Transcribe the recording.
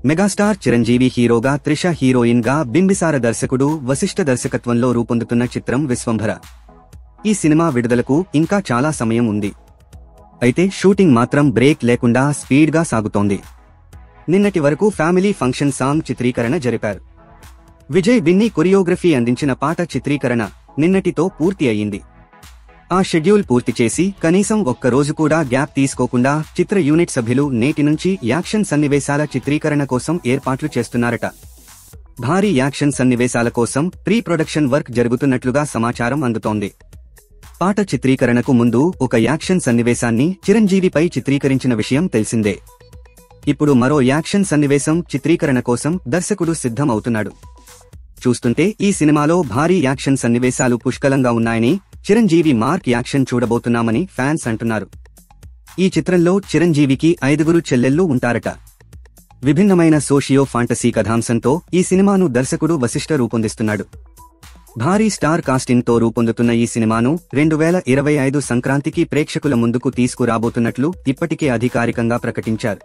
Megastar Chiranjeevi హీరోగా, Trisha heroine గా, బింబిసార దర్శకుడు వశిష్ఠ దర్శకత్వంలో రూపొందుతున్న చిత్రం విశ్వంభర. ఈ సినిమా విడుదలకు ఇంకా చాలా సమయం ఉంది. అయితే షూటింగ్ మాత్రం బ్రేక్ లేకుండా స్పీడ్ గా సాగుతోంది. నిన్నటి వరకు ఫ్యామిలీ ఫంక్షన్ సాంగ్ చిత్రీకరణ జరిపారు. విజయ్ బిన్నీ కొరియోగ్రఫీ అందించిన పాట చిత్రీకరణ నిన్నటితో పూర్తి అయ్యింది. ఆ షెడ్యూల్ పూర్తి చేసి కనీసం ఒక్క రోజు కూడా గ్యాప్ తీసుకోకుండా చిత్ర యూనిట్ సభ్యులు నేటి నుంచి యాక్షన్ సన్నివేశాల చిత్రీకరణ కోసం ఏర్పాట్లు చేస్తున్నారట. భారీ యాక్షన్ సన్నివేశాల కోసం ప్రీ ప్రొడక్షన్ వర్క్ జరుగుతున్నట్లుగా సమాచారం అందుతోంది. పాట చిత్రీకరణకు ముందు ఒక యాక్షన్ సన్నివేశాన్ని చిరంజీవిపై చిత్రీకరించిన విషయం తెలిసిందే. ఇప్పుడు మరో యాక్షన్ సన్నివేశం చిత్రీకరణ కోసం దర్శకుడు సిద్ధం అవుతున్నాడు. చూస్తుంటే ఈ సినిమాలో భారీ యాక్షన్ సన్నివేశాలు పుష్కలంగా ఉన్నాయని, చిరంజీవి మార్క్ యాక్షన్ చూడబోతున్నామని ఫ్యాన్స్ అంటున్నారు. ఈ చిత్రంలో చిరంజీవికి 5 చెల్లెళ్ళు ఉంటారట. విభిన్నమైన సోషియో ఫాంటసీ కథాంశంతో ఈ సినిమాను దర్శకుడు వశిష్ఠ రూపొందిస్తున్నాడు. భారీ స్టార్ కాస్టింగ్ తో రూపొందుతున్న ఈ సినిమాను 2025 సంక్రాంతికి ప్రేక్షకుల ముందుకు తీసుకురాబోతున్నట్లు ఇప్పటికే అధికారికంగా ప్రకటించారు.